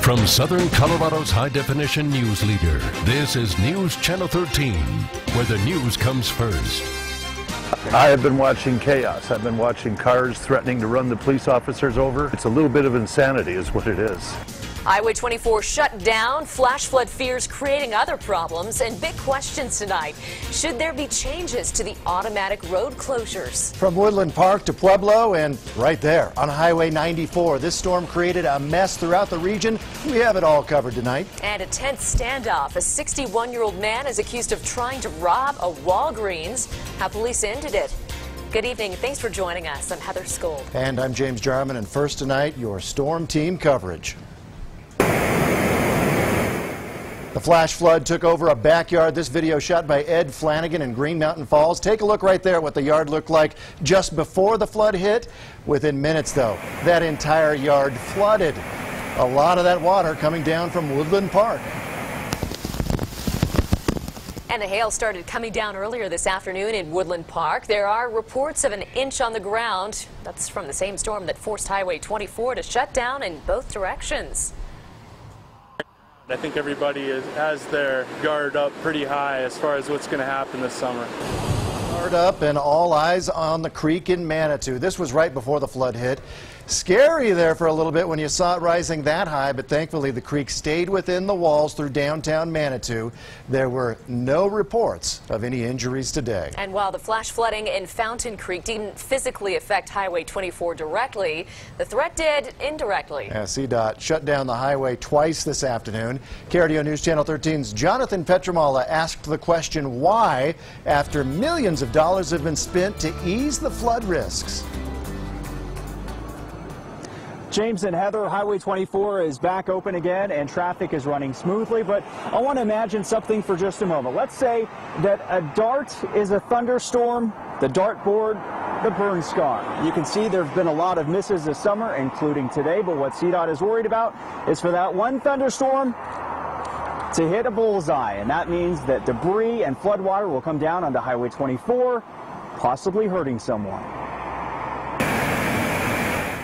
From Southern Colorado's high-definition news leader, this is News Channel 13, where the news comes first. I have been watching chaos. I've been watching cars threatening to run the police officers over. It's a little bit of insanity is what it is. Highway 24 shut down, flash flood fears creating other problems, and big questions tonight. Should there be changes to the automatic road closures? From Woodland Park to Pueblo and right there on Highway 94, this storm created a mess throughout the region. We have it all covered tonight. And a tense standoff. A 61-year-old man is accused of trying to rob a Walgreens. How police ended it. Good evening. Thanks for joining us. I'm Heather Skold. And I'm James Jarman. And first tonight, your storm team coverage. The flash flood took over a backyard. This video shot by Ed Flanagan in Green Mountain Falls. Take a look right there at what the yard looked like just before the flood hit. Within minutes, though, that entire yard flooded. A lot of that water coming down from Woodland Park. And the hail started coming down earlier this afternoon in Woodland Park. There are reports of an inch on the ground. That's from the same storm that forced Highway 24 to shut down in both directions. I think everybody has their guard up pretty high as far as what's going to happen this summer. Guard up and all eyes on the creek in Manitou. This was right before the flood hit. Scary there for a little bit when you saw it rising that high, but thankfully the creek stayed within the walls through downtown Manitou. There were no reports of any injuries today. And while the flash flooding in Fountain Creek didn't physically affect Highway 24 directly, the threat did indirectly. CDOT shut down the highway twice this afternoon. KRDO News Channel 13's Jonathan Petramala asked the question why after millions of dollars have been spent to ease the flood risks. James and Heather, Highway 24 is back open again and traffic is running smoothly, but I want to imagine something for just a moment. Let's say that a dart is a thunderstorm, the dartboard, the burn scar. You can see there have been a lot of misses this summer, including today, but what CDOT is worried about is for that one thunderstorm to hit a bullseye, and that means that debris and floodwater will come down onto Highway 24, possibly hurting someone.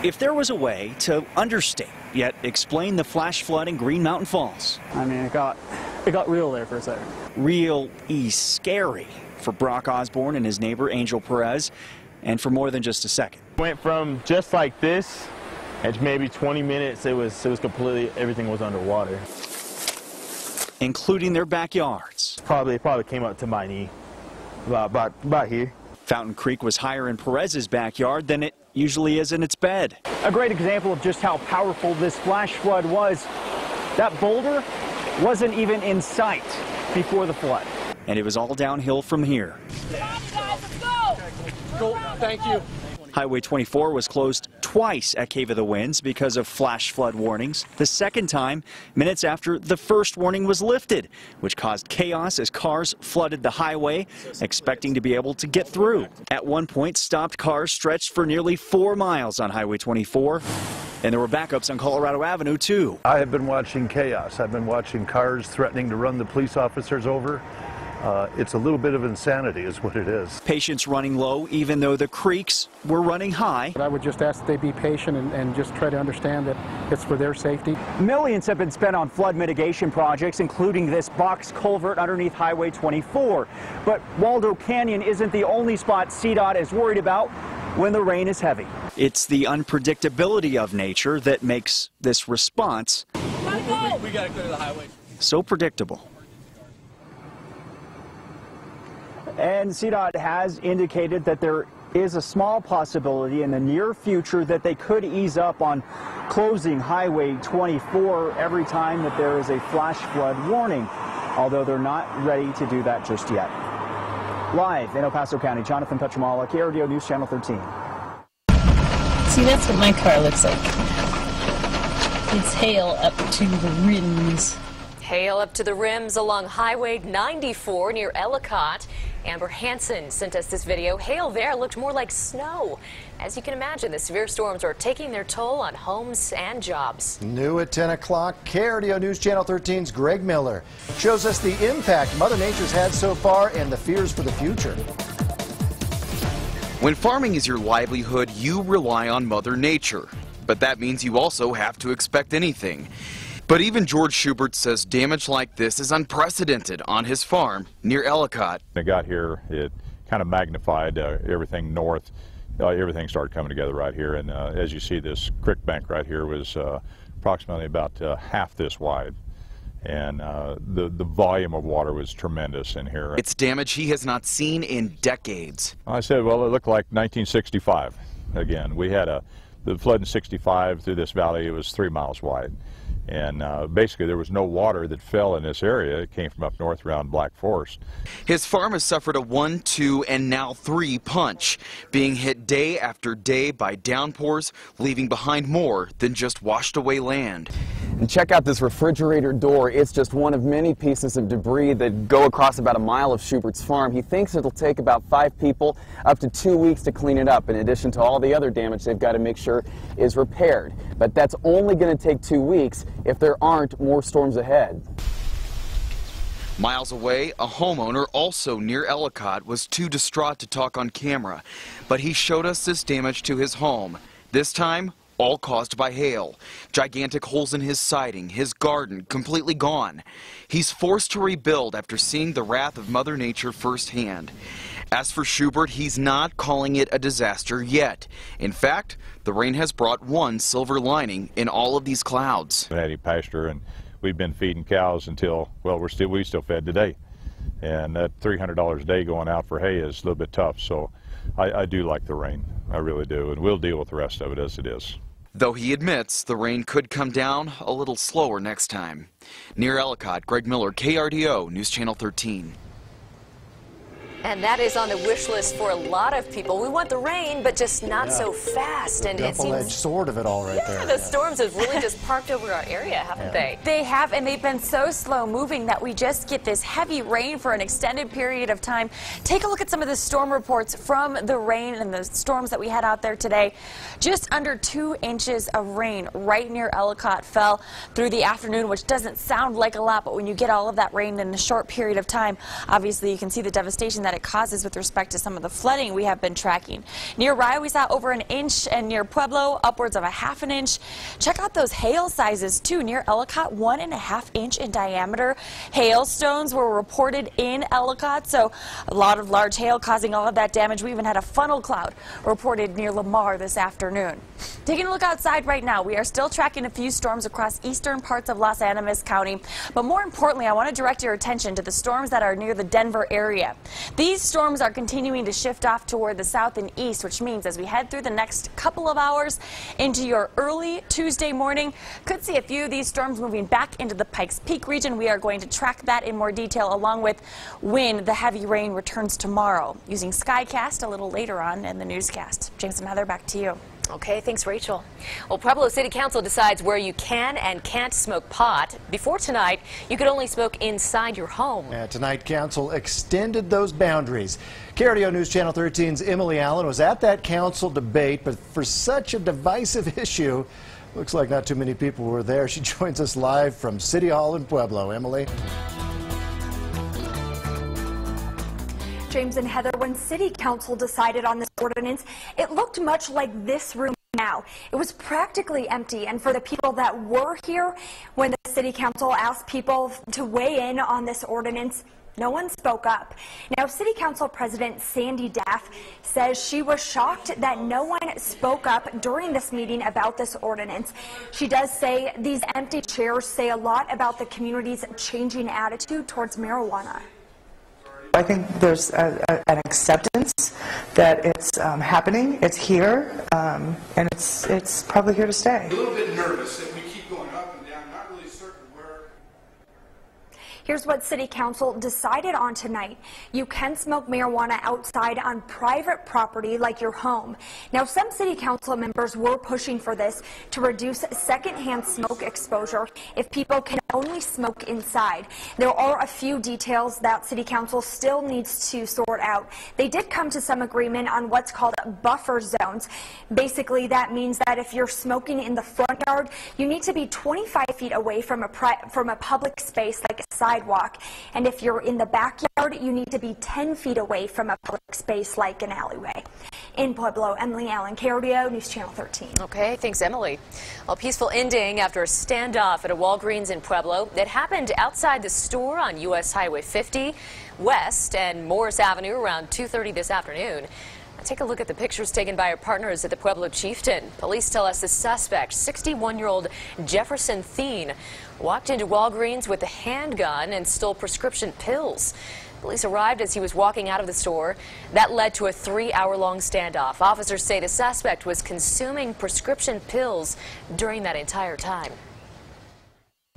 If there was a way to understate yet explain the flash flood in Green Mountain Falls. I mean, it got real there for a second. Real scary for Brock Osborne and his neighbor Angel Perez, and for more than just a second. Went from just like this, at maybe 20 minutes, it was completely, everything was underwater. Including their backyards. It probably came up to my knee, about here. Fountain Creek was higher in Perez's backyard than it usually is in its bed. A great example of just how powerful this flash flood was. That boulder wasn't even in sight before the flood. And it was all downhill from here. Come on, guys, let's go! Cool, thank you. Highway 24 was closed twice at Cave of the Winds because of flash flood warnings. The second time, minutes after the first warning was lifted, which caused chaos as cars flooded the highway, expecting to be able to get through. At one point, stopped cars stretched for nearly 4 miles on Highway 24. And there were backups on Colorado Avenue, too. I have been watching chaos. I've been watching cars threatening to run the police officers over. It's a little bit of insanity is what it is. Patience running low, even though the creeks were running high. I would just ask that they be patient and just try to understand that it's for their safety. Millions have been spent on flood mitigation projects, including this box culvert underneath Highway 24. But Waldo Canyon isn't the only spot CDOT is worried about when the rain is heavy. It's the unpredictability of nature that makes this response We gotta clear the highway. so predictable. And CDOT has indicated that there is a small possibility in the near future that they could ease up on closing Highway 24 every time that there is a flash flood warning, although they're not ready to do that just yet. Live in El Paso County, Jonathan Petramala, KRDO News Channel 13. See, that's what my car looks like. It's hail up to the rims. Hail up to the rims along Highway 94 near Ellicott. Amber Hansen sent us this video. Hail there looked more like snow. As you can imagine, the severe storms are taking their toll on homes and jobs. New at 10 o'clock, KRDO News Channel 13's Greg Miller shows us the impact Mother Nature's had so far and the fears for the future. When farming is your livelihood, you rely on Mother Nature. But that means you also have to expect anything. But even George Schubert says damage like this is unprecedented on his farm near Ellicott. When it got here, it kind of magnified everything north. Everything started coming together right here, and as you see, this creek bank right here was approximately about half this wide, and the volume of water was tremendous in here. It's damage he has not seen in decades. I said, well, it looked like 1965 again. We had the flood in 65 through this valley. It was 3 miles wide, and basically there was no water that fell in this area. It came from up north around Black Forest. His farm has suffered a 1, 2, and now 3 punch, being hit day after day by downpours, leaving behind more than just washed away land. And check out this refrigerator door. It's just one of many pieces of debris that go across about a mile of Schubert's farm. He thinks it'll take about 5 people up to 2 weeks to clean it up, in addition to all the other damage they've got to make sure is repaired. But that's only going to take 2 weeks if there aren't more storms ahead. Miles away, a homeowner also near Ellicott was too distraught to talk on camera, but he showed us this damage to his home. This time, all caused by hail. Gigantic holes in his siding, his garden completely gone. He's forced to rebuild after seeing the wrath of Mother Nature firsthand. As for Schubert, he's not calling it a disaster yet. In fact, the rain has brought one silver lining in all of these clouds. We had any pasture, and we've been feeding cows until, well, we still fed today. And that $300 a day going out for hay is a little bit tough, so I do like the rain. I really do, and we'll deal with the rest of it as it is. Though he admits the rain could come down a little slower next time. Near Ellicott, Greg Miller, KRDO News Channel 13. And that is on the wish list for a lot of people. We want the rain, but just not so fast. And it double-edged seems sword of it all right there. The storms have really just parked over our area, haven't they? They have, and they've been so slow moving that we just get this heavy rain for an extended period of time. Take a look at some of the storm reports from the rain and the storms that we had out there today. Just under 2 inches of rain right near Ellicott fell through the afternoon, which doesn't sound like a lot, but when you get all of that rain in a short period of time, obviously you can see the devastation that it causes with respect to some of the flooding we have been tracking. Near Rye, we saw over 1 inch, and near Pueblo, upwards of a ½ inch. Check out those hail sizes, too. Near Ellicott, 1.5 inch in diameter. Hailstones were reported in Ellicott, so a lot of large hail causing all of that damage. We even had a funnel cloud reported near Lamar this afternoon. Taking a look outside right now, we are still tracking a few storms across eastern parts of Los Animas County, but more importantly, I want to direct your attention to the storms that are near the Denver area. These storms are continuing to shift off toward the south and east, which means as we head through the next couple of hours into your early Tuesday morning, could see a few of these storms moving back into the Pikes Peak region. We are going to track that in more detail, along with when the heavy rain returns tomorrow, using Skycast a little later on in the newscast. James and Heather, back to you. Okay, thanks, Rachel. Well, Pueblo City Council decides where you can and can't smoke pot. Before tonight, you could only smoke inside your home. Tonight, Council extended those boundaries. KRDO News Channel 13's Emily Allen was at that council debate, but for such a divisive issue, looks like not too many people were there. She joins us live from City Hall in Pueblo. Emily. James and Heather, when City Council decided on this ordinance, it looked much like this room now. It was practically empty, and for the people that were here, when the City Council asked people to weigh in on this ordinance, no one spoke up. Now, City Council President Sandy Daff says she was shocked that no one spoke up during this meeting about this ordinance. She does say these empty chairs say a lot about the community's changing attitude towards marijuana. I think there's an acceptance that it's happening, it's here, and it's probably here to stay. A little bit nervous that we keep going up and down, not really certain where. Here's what City Council decided on tonight. You can smoke marijuana outside on private property like your home. Now, some City Council members were pushing for this to reduce secondhand smoke exposure if people can only smoke inside. There are a few details that City Council still needs to sort out. They did come to some agreement on what's called buffer zones. Basically, that means that if you're smoking in the front yard, you need to be 25 feet away from a public space like a sidewalk. And if you're in the backyard, you need to be 10 feet away from a public space like an alleyway. In Pueblo, Emily Allen, KRDO News Channel 13. Okay, thanks, Emily. A peaceful ending after a standoff at a Walgreens in Pueblo. It happened outside the store on U.S. Highway 50 West and Morris Avenue around 2:30 this afternoon. Take a look at the pictures taken by our partners at the Pueblo Chieftain. Police tell us the suspect, 61-year-old Jefferson Thien, walked into Walgreens with a handgun and stole prescription pills. Police arrived as he was walking out of the store. That led to a 3-hour-long standoff. Officers say the suspect was consuming prescription pills during that entire time.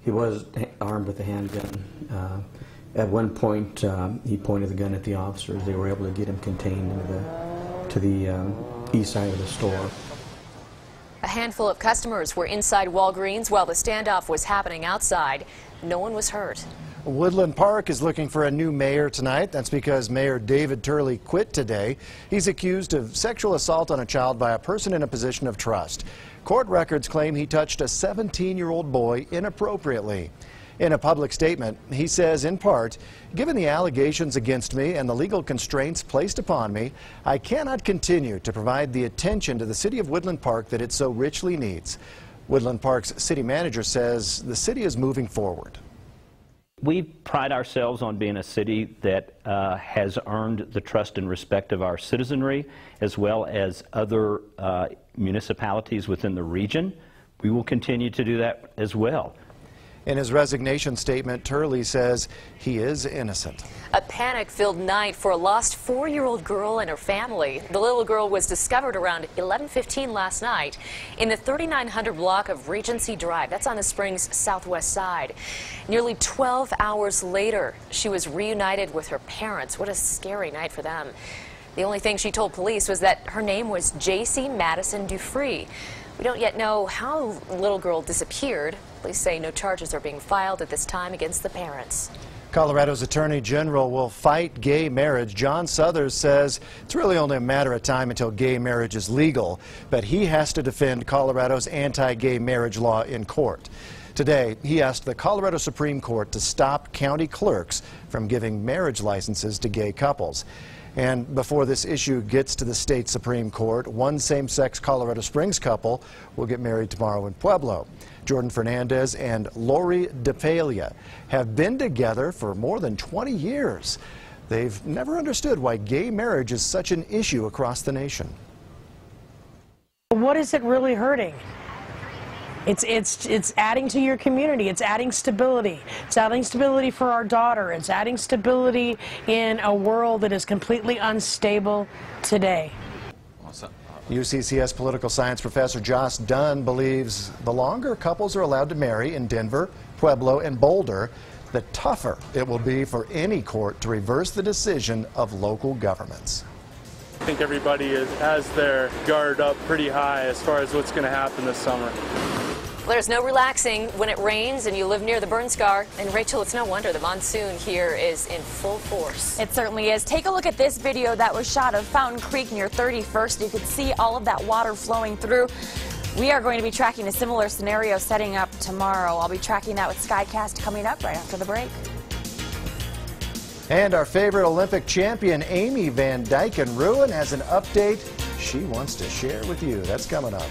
He was armed with a handgun. At one point, he pointed the gun at the officers. They were able to get him contained to the east side of the store. A handful of customers were inside Walgreens while the standoff was happening outside. No one was hurt. Woodland Park is looking for a new mayor tonight. That's because Mayor David Turley quit today. He's accused of sexual assault on a child by a person in a position of trust. Court records claim he touched a 17-year-old boy inappropriately. In a public statement, he says, in part, given the allegations against me and the legal constraints placed upon me, I cannot continue to provide the attention to the city of Woodland Park that it so richly needs. Woodland Park's city manager says the city is moving forward. We pride ourselves on being a city that has earned the trust and respect of our citizenry, as well as other municipalities within the region. We will continue to do that as well. In his resignation statement, Turley says he is innocent. A panic-filled night for a lost 4-year-old girl and her family. The little girl was discovered around 11:15 last night in the 3900 block of Regency Drive. That's on the Springs southwest side. Nearly 12 hours later, she was reunited with her parents. What a scary night for them. The only thing she told police was that her name was J.C. Madison Dufree. We don't yet know how the little girl disappeared. Police say no charges are being filed at this time against the parents. Colorado's Attorney General will fight gay marriage. John Suthers says it's really only a matter of time until gay marriage is legal, but he has to defend Colorado's anti-gay marriage law in court. Today, he asked the Colorado Supreme Court to stop county clerks from giving marriage licenses to gay couples. And before this issue gets to the state Supreme Court, one same-sex Colorado Springs couple will get married tomorrow in Pueblo. Jordan Fernandez and Lori DePalia have been together for more than 20 years. They've never understood why gay marriage is such an issue across the nation. What is it really hurting? It's adding to your community. It's adding stability. It's adding stability for our daughter. It's adding stability in a world that is completely unstable today. UCCS political science professor Joss Dunn believes the longer couples are allowed to marry in Denver, Pueblo, and Boulder, the tougher it will be for any court to reverse the decision of local governments. I think everybody has their guard up pretty high as far as what's going to happen this summer. There's no relaxing when it rains and you live near the burn scar. And Rachel, it's no wonder the monsoon here is in full force. It certainly is. Take a look at this video that was shot of Fountain Creek near 31st. You can see all of that water flowing through. We are going to be tracking a similar scenario setting up tomorrow. I'll be tracking that with SkyCast coming up right after the break. And our favorite Olympic champion, Amy Van Dyken-Ruin, has an update she wants to share with you. That's coming up.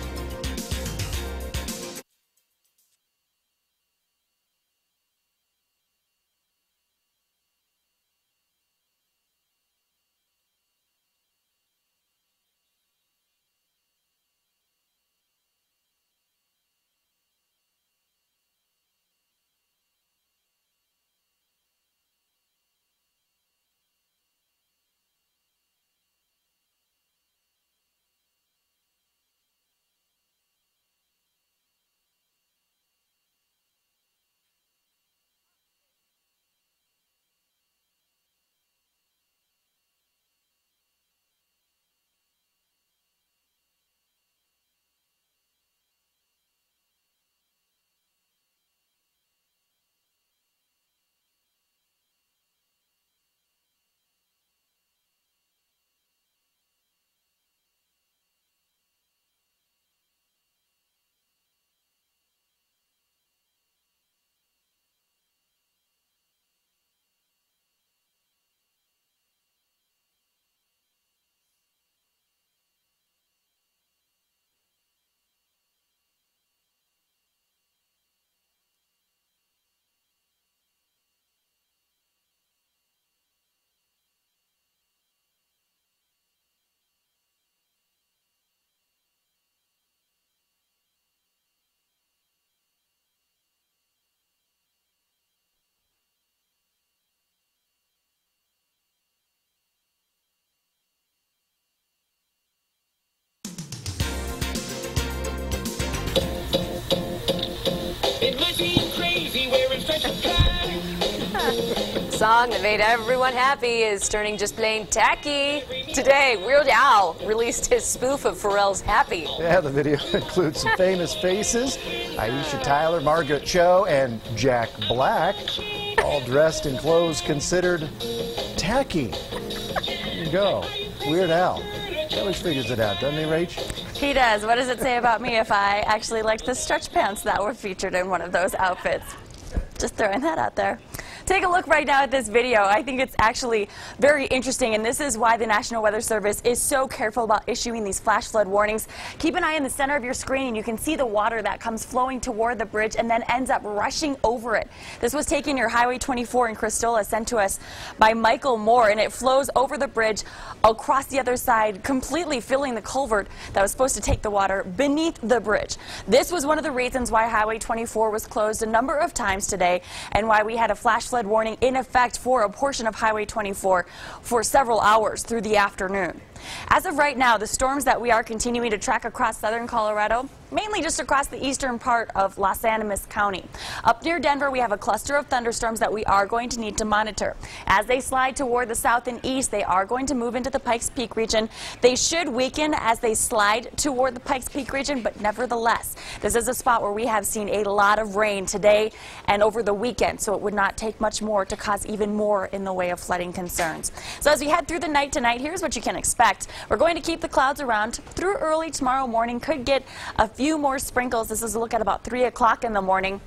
song that made everyone happy is turning just plain tacky. Today, Weird Al released his spoof of Pharrell's Happy. Yeah, the video includes some famous faces, Aisha Tyler, Margaret Cho, and Jack Black, all dressed in clothes considered tacky. There you go. Weird Al. He always figures it out, doesn't he, Rach? He does. What does it say about me if I actually liked the stretch pants that were featured in one of those outfits? Just throwing that out there. Take a look right now at this video. I think it's actually very interesting, and this is why the National Weather Service is so careful about issuing these flash flood warnings. Keep an eye in the center of your screen, and you can see the water that comes flowing toward the bridge and then ends up rushing over it. This was taken near Highway 24 in Cristola, sent to us by Michael Moore, and it flows over the bridge across the other side, completely filling the culvert that was supposed to take the water beneath the bridge. This was one of the reasons why Highway 24 was closed a number of times today, and why we had a flash flood warning in effect for a portion of Highway 24 for several hours through the afternoon. As of right now, the storms that we are continuing to track across southern Colorado, mainly just across the eastern part of Los Animas County. Up near Denver, we have a cluster of thunderstorms that we are going to need to monitor. As they slide toward the south and east, they are going to move into the Pikes Peak region. They should weaken as they slide toward the Pikes Peak region, but nevertheless, this is a spot where we have seen a lot of rain today and over the weekend, so it would not take much more to cause even more in the way of flooding concerns. So as we head through the night tonight, here's what you can expect. We're going to keep the clouds around through early tomorrow morning. Could get a few more sprinkles. This is a look at about 3 o'clock in the morning.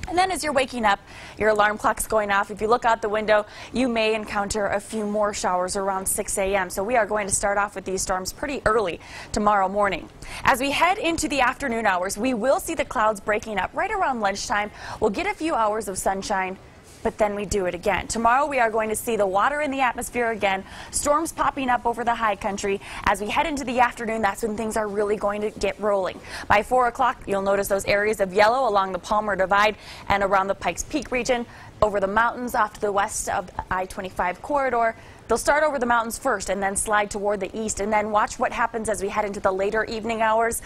And then as you're waking up, your alarm clock's going off. If you look out the window, you may encounter a few more showers around 6 a.m. So we are going to start off with these storms pretty early tomorrow morning. As we head into the afternoon hours, we will see the clouds breaking up right around lunchtime. We'll get a few hours of sunshine, but then we do it again. Tomorrow we are going to see the water in the atmosphere again, storms popping up over the high country. As we head into the afternoon, that's when things are really going to get rolling. By 4 o'clock, you'll notice those areas of yellow along the Palmer Divide and around the Pikes Peak region, over the mountains off to the west of the I-25 corridor. They'll start over the mountains first and then slide toward the east, and then watch what happens as we head into the later evening hours.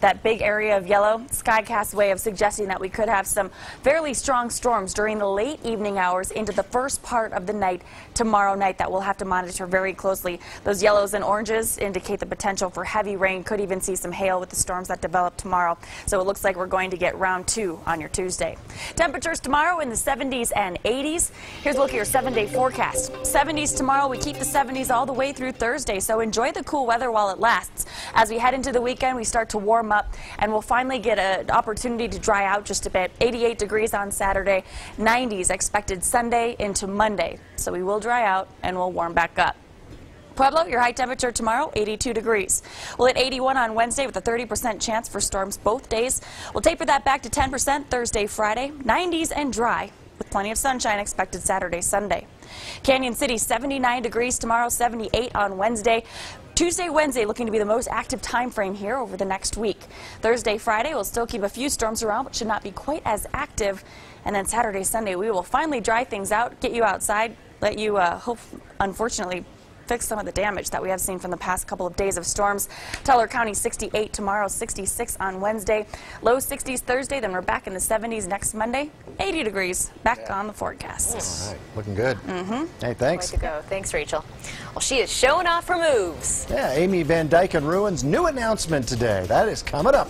That big area of yellow, SkyCast's way of suggesting that we could have some fairly strong storms during the late evening hours into the first part of the night tomorrow night that we'll have to monitor very closely. Those yellows and oranges indicate the potential for heavy rain. Could even see some hail with the storms that develop tomorrow. So it looks like we're going to get round 2 on your Tuesday. Temperatures tomorrow in the 70s and 80s. Here's a look at your 7-day forecast. 70s tomorrow. We keep the 70s all the way through Thursday, so enjoy the cool weather while it lasts. As we head into the weekend, we start to warm up, and we'll finally get an opportunity to dry out just a bit. 88 degrees on Saturday, 90s expected Sunday into Monday. So we will dry out and we'll warm back up. Pueblo, your high temperature tomorrow, 82 degrees. We'll hit 81 on Wednesday with a 30% chance for storms both days. We'll taper that back to 10% Thursday, Friday, 90s and dry, with plenty of sunshine expected Saturday, Sunday. Canyon City, 79 degrees tomorrow, 78 on Wednesday. Tuesday, Wednesday looking to be the most active time frame here over the next week. Thursday, Friday will still keep a few storms around, but should not be quite as active. And then Saturday, Sunday, we will finally dry things out, get you outside, let you, unfortunately, fix some of the damage that we have seen from the past couple of days of storms. Teller County 68 tomorrow, 66 on Wednesday. Low 60s Thursday, then we're back in the 70s next Monday. 80 degrees back on the forecast. All right, looking good. Hey, thanks. Way to go. Thanks, Rachel. Well, she is showing off her moves. Yeah, Amy Van Dyke and Ruin's new announcement today. That is coming up.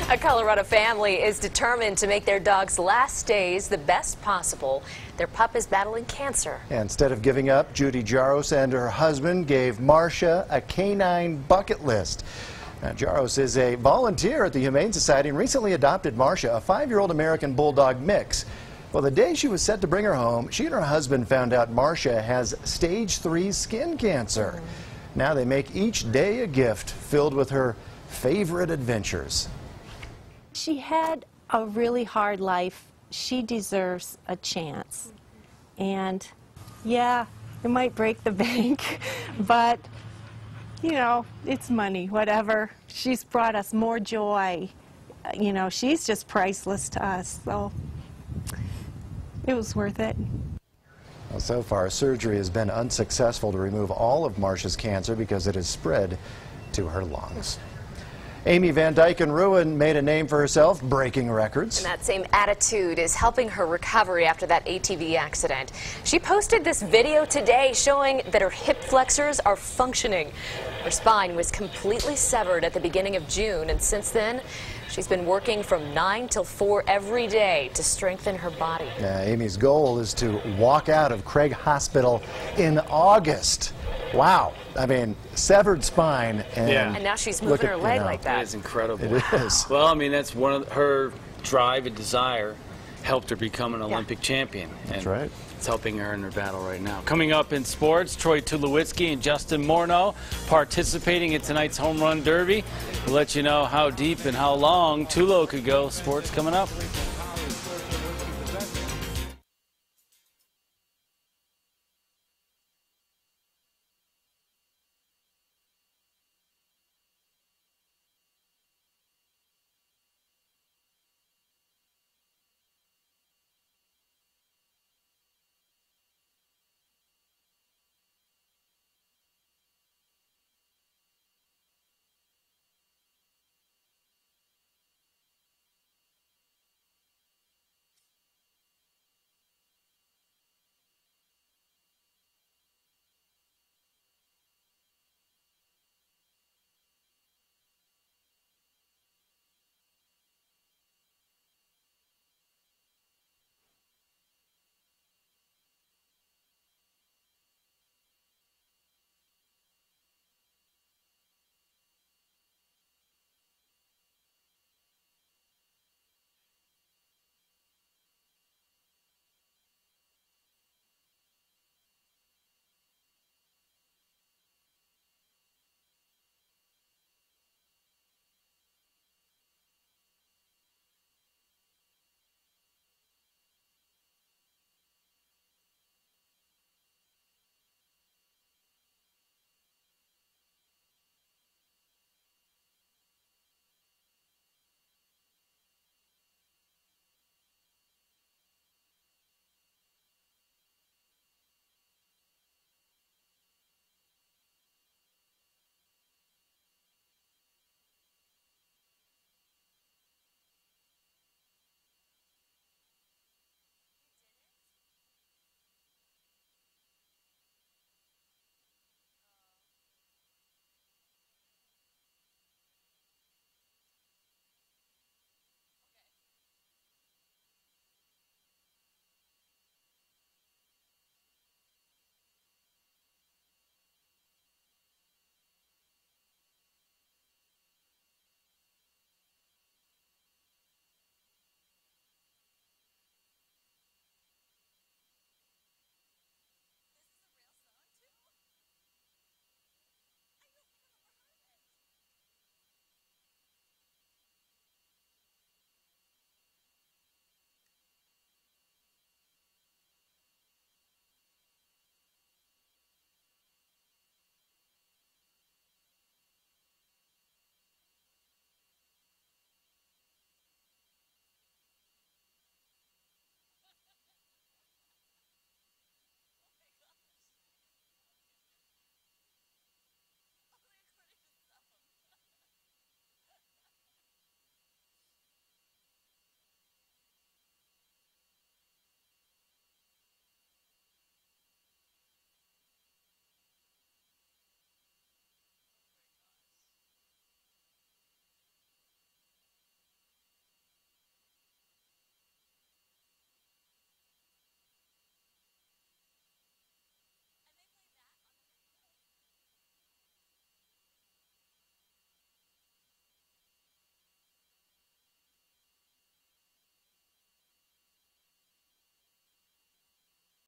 A Colorado family is determined to make their dog's last days the best possible. Their pup is battling cancer. Instead of giving up, Judy Jaros and her husband gave Marcia a canine bucket list. Now, Jaros is a volunteer at the Humane Society and recently adopted Marcia, a 5-year-old American Bulldog mix. Well, the day she was set to bring her home, she and her husband found out Marcia has stage 3 skin cancer. Now they make each day a gift filled with her favorite adventures. She had a really hard life. She deserves a chance. And yeah, it might break the bank, but you know, it's money, whatever. She's brought us more joy. You know, she's just priceless to us, so it was worth it. Well, so far, surgery has been unsuccessful to remove all of Marcia's cancer because it has spread to her lungs. Amy Van Dyken Ruin made a name for herself, breaking records. And that same attitude is helping her recovery after that ATV accident. She posted this video today showing that her hip flexors are functioning. Her spine was completely severed at the beginning of June, and since then, she's been working from 9 till 4 every day to strengthen her body. Amy's goal is to walk out of Craig Hospital in August. Wow. I mean, severed spine. And now she's moving her leg like that. That is incredible. It is. Well, I mean, that's one of her drive and desire helped her become an Olympic champion. That's right. It's helping her in her battle right now. Coming up in sports, Troy Tulowitzki and Justin Morneau participating in tonight's Home Run Derby. We'll let you know how deep and how long Tulo could go. Sports coming up.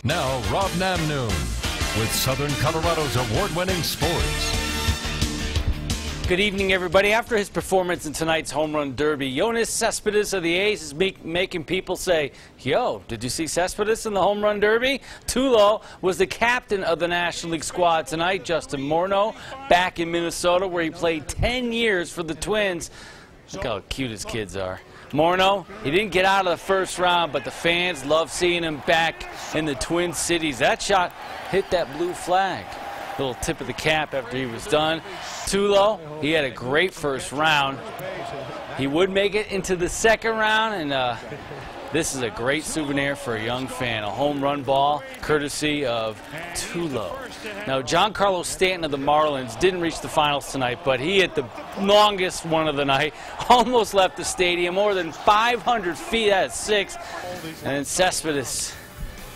Now, Rob Namnoon with Southern Colorado's award-winning sports. Good evening, everybody. After his performance in tonight's home run derby, Yoenis Cespedes of the A's is making people say, yo, did you see Cespedes in the home run derby? Tulo was the captain of the National League squad tonight. Justin Morneau back in Minnesota, where he played 10 years for the Twins. Look how cute his kids are. Morneau, he didn't get out of the first round, but the fans love seeing him back in the Twin Cities. That shot hit that blue flag. Little tip of the cap after he was done. Tulo, he had a great first round. He would make it into the second round, and this is a great souvenir for a young fan. A home run ball, courtesy of Tulo. Now, Giancarlo Stanton of the Marlins didn't reach the finals tonight, but he hit the longest one of the night. Almost left the stadium, more than 500 feet at 6. And then Cespedes,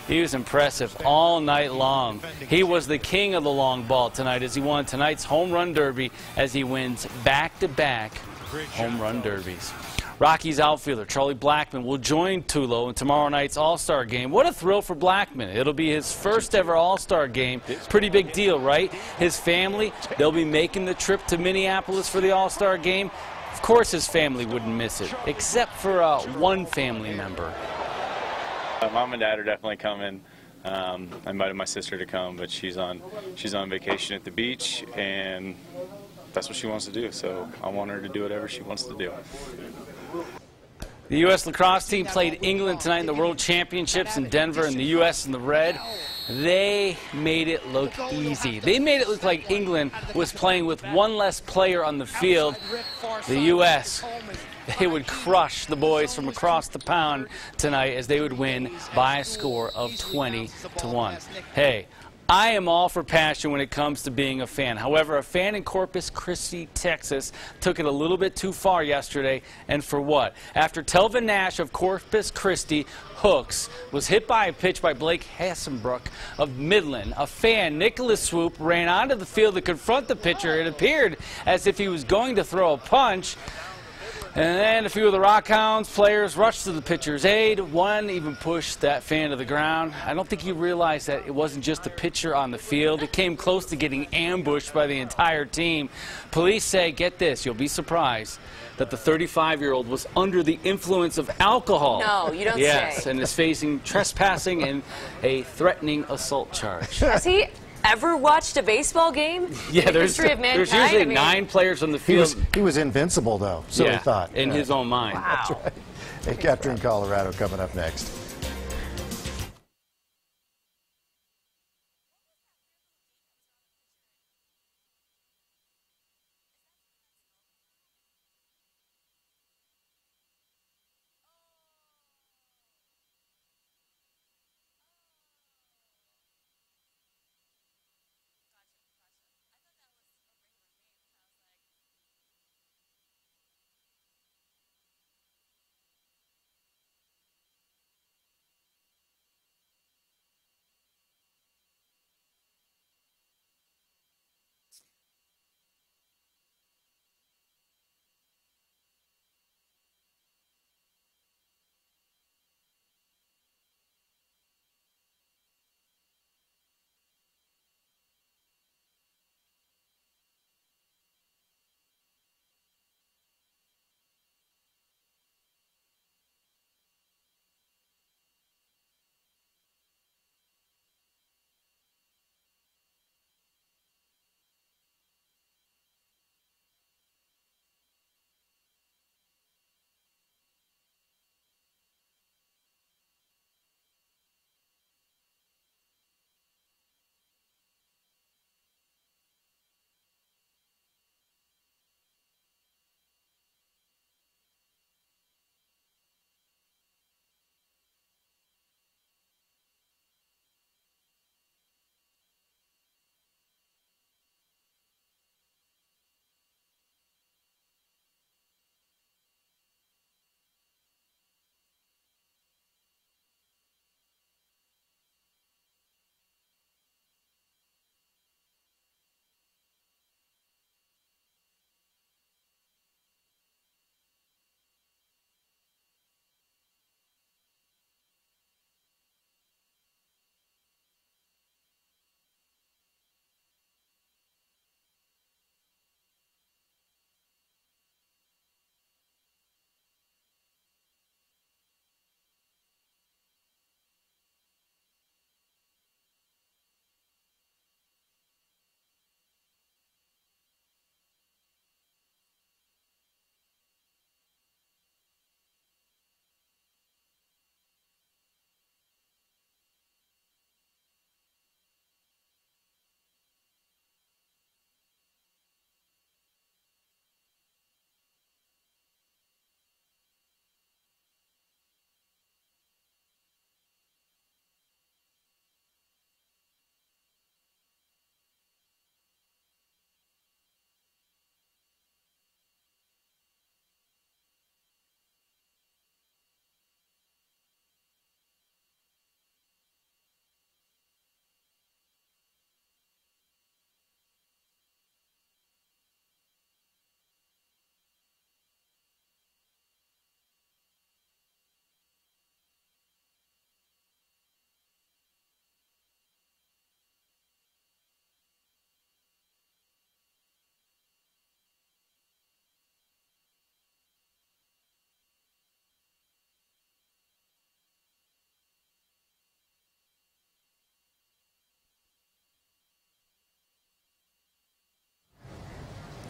he was impressive all night long. He was the king of the long ball tonight as he won tonight's home run derby as he wins back-to-back home run derbies. Rockies outfielder Charlie Blackmon will join Tulo in tomorrow night's All-Star game. What a thrill for Blackmon. It'll be his first ever All-Star game. Pretty big deal, right? His family, they'll be making the trip to Minneapolis for the All-Star game. Of course his family wouldn't miss it, except for one family member. Mom and Dad are definitely coming. I invited my sister to come, but she's on vacation at the beach, and that's what she wants to do. So I want her to do whatever she wants to do. The U.S. lacrosse team played England tonight in the World Championships in Denver, and the U.S. in the red. They made it look easy. They made it look like England was playing with one less player on the field. The U.S., they would crush the boys from across the pond tonight as they would win by a score of 20-1. Hey, I am all for passion when it comes to being a fan. However, a fan in Corpus Christi, Texas, took it a little bit too far yesterday, and for what? After Telvin Nash of Corpus Christi Hooks was hit by a pitch by Blake Hassenbrook of Midland, a fan, Nicholas Swoop, ran onto the field to confront the pitcher. It appeared as if he was going to throw a punch. And then a few of the Rockhounds players rushed to the pitcher's aid. One even pushed that fan to the ground. I don't think he realized that it wasn't just the pitcher on the field. It came close to getting ambushed by the entire team. Police say, get this, you'll be surprised, that the 35-year-old was under the influence of alcohol. No, you don't say. Yes, and is facing trespassing and a threatening assault charge. Has he ever watched a baseball game? Yeah, there's usually 9 players on the field. He was invincible, though, so he thought. In his own mind. Wow. That's right. Hey, Captain Colorado coming up next.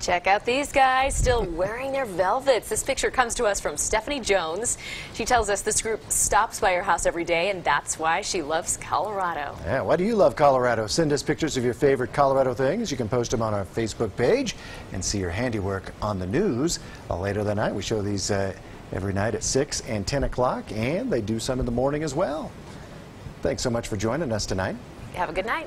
Check out these guys still wearing their velvets. This picture comes to us from Stephanie Jones. She tells us this group stops by her house every day, and that's why she loves Colorado. Yeah, why do you love Colorado? Send us pictures of your favorite Colorado things. You can post them on our Facebook page and see your handiwork on the news. Later that night, we show these every night at 6 and 10 o'clock, and they do some in the morning as well. Thanks so much for joining us tonight. Have a good night.